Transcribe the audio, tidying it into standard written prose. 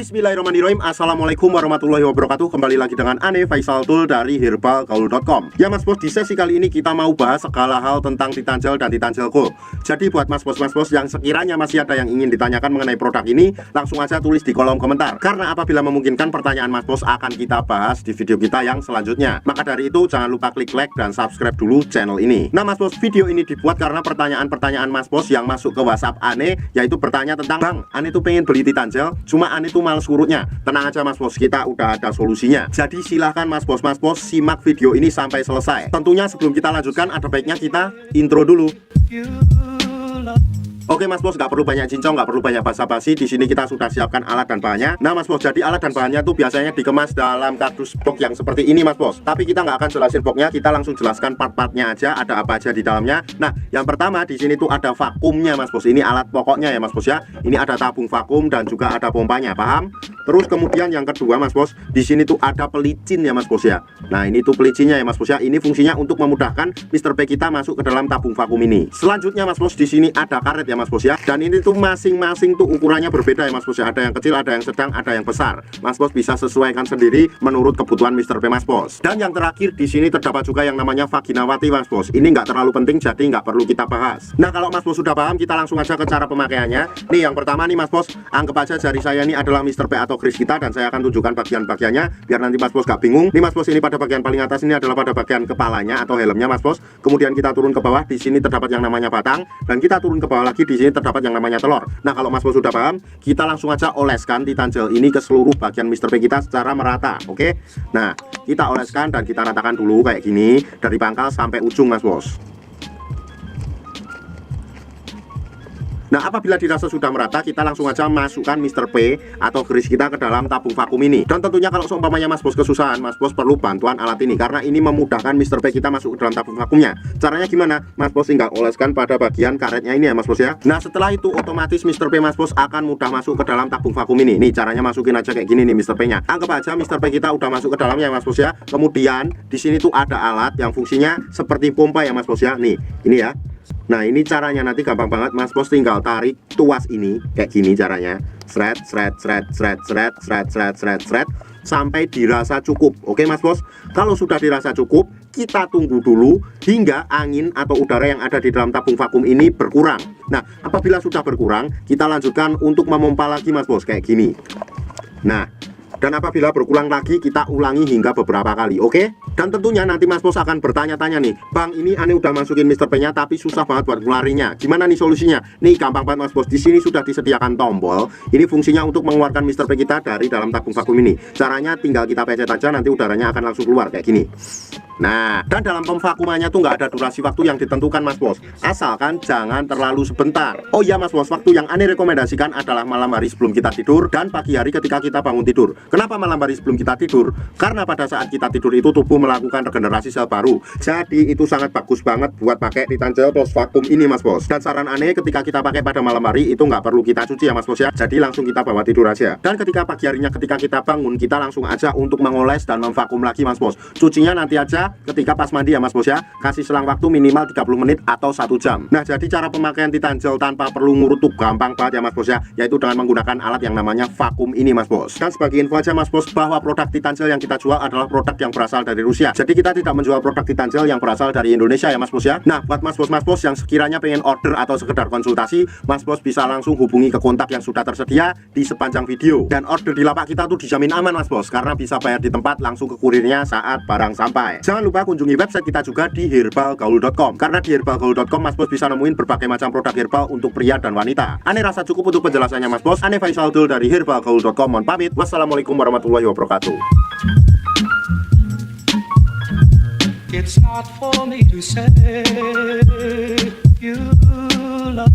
Bismillahirrahmanirrahim. Assalamualaikum warahmatullahi wabarakatuh. Kembali lagi dengan Ane Faisal Tool dari herbalgaul.com. Ya mas bos, di sesi kali ini kita mau bahas segala hal tentang Titan Gel dan Titan Gel Gold. Jadi buat mas bos yang sekiranya masih ada yang ingin ditanyakan mengenai produk ini, langsung aja tulis di kolom komentar. Karena apabila memungkinkan, pertanyaan mas bos akan kita bahas di video kita yang selanjutnya. Maka dari itu jangan lupa klik like dan subscribe dulu channel ini. Nah mas bos, video ini dibuat karena pertanyaan-pertanyaan mas bos yang masuk ke WhatsApp Ane, yaitu bertanya tentang, Bang, Ane tuh pengen beli Titan Gel, cuma Ane tuh males ngurutnya. Tenang aja mas bos, kita udah ada solusinya. Jadi silahkan mas bos simak video ini sampai selesai. Tentunya sebelum kita lanjutkan, ada baiknya kita intro dulu. Oke mas bos, nggak perlu banyak cincong, nggak perlu banyak basa-basi. Di sini kita sudah siapkan alat dan bahannya. Nah mas bos, jadi alat dan bahannya tuh biasanya dikemas dalam kardus box yang seperti ini mas bos. Tapi kita nggak akan jelasin boxnya, kita langsung jelaskan part-partnya aja, ada apa aja di dalamnya. Nah yang pertama di sini tuh ada vakumnya mas bos. Ini alat pokoknya ya mas bos ya. Ini ada tabung vakum dan juga ada pompanya, paham? Terus kemudian yang kedua mas bos, di sini tuh ada pelicin ya mas bos ya. Nah ini tuh pelicinnya ya mas bos ya. Ini fungsinya untuk memudahkan Mr. P kita masuk ke dalam tabung vakum ini. Selanjutnya mas bos, di sini ada karet ya mas bos ya. Dan ini tuh masing-masing tuh ukurannya berbeda ya mas bos ya. Ada yang kecil, ada yang sedang, ada yang besar. Mas bos bisa sesuaikan sendiri menurut kebutuhan Mr. P mas bos. Dan yang terakhir di sini terdapat juga yang namanya vaginawati mas bos. Ini nggak terlalu penting, jadi nggak perlu kita bahas. Nah kalau mas bos sudah paham, kita langsung aja ke cara pemakaiannya. Nih yang pertama nih mas bos, anggap aja jari saya ini adalah Mr. P atau Chris kita, dan saya akan tunjukkan bagian-bagiannya biar nanti mas bos gak bingung. Nih mas bos, ini pada bagian paling atas ini adalah pada bagian kepalanya atau helmnya mas bos. Kemudian kita turun ke bawah, di sini terdapat yang namanya batang, dan kita turun ke bawah lagi, di sini terdapat yang namanya telur. Nah kalau mas bos sudah paham, kita langsung aja oleskan Titan Gel ini ke seluruh bagian Mr. P kita secara merata. Oke. Nah kita oleskan dan kita ratakan dulu kayak gini dari pangkal sampai ujung mas bos. Nah apabila dirasa sudah merata, kita langsung aja masukkan Mr. P atau Chris kita ke dalam tabung vakum ini. Dan tentunya kalau seumpamanya mas bos kesusahan, mas bos perlu bantuan alat ini, karena ini memudahkan Mr. P kita masuk ke dalam tabung vakumnya. Caranya gimana? Mas bos tinggal oleskan pada bagian karetnya ini ya mas bos ya. Nah setelah itu otomatis Mr. P mas bos akan mudah masuk ke dalam tabung vakum ini. Nih caranya masukin aja kayak gini nih Mr. P nya. Anggap aja Mr. P kita udah masuk ke dalamnya mas bos ya. Kemudian di sini tuh ada alat yang fungsinya seperti pompa ya mas bos ya. Nih ini ya. Nah ini caranya nanti gampang banget, mas bos tinggal tarik tuas ini kayak gini caranya, sret sampai dirasa cukup. Oke mas bos, kalau sudah dirasa cukup, kita tunggu dulu hingga angin atau udara yang ada di dalam tabung vakum ini berkurang. Nah apabila sudah berkurang, kita lanjutkan untuk memompa lagi mas bos kayak gini. Nah dan apabila berkurang lagi, kita ulangi hingga beberapa kali, oke? Dan tentunya nanti mas bos akan bertanya-tanya nih, Bang, ini Ane udah masukin Mr. P nya tapi susah banget buat ngelarinya. Gimana nih solusinya? Nih gampang banget mas bos. Di sini sudah disediakan tombol. Ini fungsinya untuk mengeluarkan Mr. P kita dari dalam tabung vakum ini. Caranya tinggal kita pencet aja, nanti udaranya akan langsung keluar kayak gini. Nah, dan dalam pemvakumannya tuh nggak ada durasi waktu yang ditentukan mas bos, asalkan jangan terlalu sebentar. Oh iya mas bos, waktu yang Ane rekomendasikan adalah malam hari sebelum kita tidur dan pagi hari ketika kita bangun tidur. Kenapa malam hari sebelum kita tidur? Karena pada saat kita tidur itu tubuh melakukan regenerasi sel baru. Jadi itu sangat bagus banget buat pakai Titan Gel plus vakum ini mas bos. Dan saran Ane ketika kita pakai pada malam hari itu nggak perlu kita cuci ya mas bos ya. Jadi langsung kita bawa tidur aja. Dan ketika pagi harinya ketika kita bangun, kita langsung aja untuk mengoles dan memvakum lagi mas bos. Cucinya nanti aja ketika pas mandi ya mas bos ya. Kasih selang waktu minimal 30 menit atau 1 jam. Nah jadi cara pemakaian Titan Gel tanpa perlu ngurut tuh gampang banget ya mas bos ya, yaitu dengan menggunakan alat yang namanya vakum ini mas bos. Dan sebagai info aja mas bos, bahwa produk Titan Gel yang kita jual adalah produk yang berasal dari Rusia. Jadi kita tidak menjual produk Titan Gel yang berasal dari Indonesia ya mas bos ya. Nah buat mas bos yang sekiranya pengen order atau sekedar konsultasi, mas bos bisa langsung hubungi ke kontak yang sudah tersedia di sepanjang video. Dan order di lapak kita tuh dijamin aman mas bos, karena bisa bayar di tempat langsung ke kurirnya saat barang sampai. Jangan lupa kunjungi website kita juga di herbalgaul.com, karena di herbalgaul.com mas bos bisa nemuin berbagai macam produk herbal untuk pria dan wanita. Ane rasa cukup untuk penjelasannya mas bos. Ane Faisal Tool dari herbalgaul.com, mohon pamit. Wassalamualaikum warahmatullahi wabarakatuh. It's not for me to say you love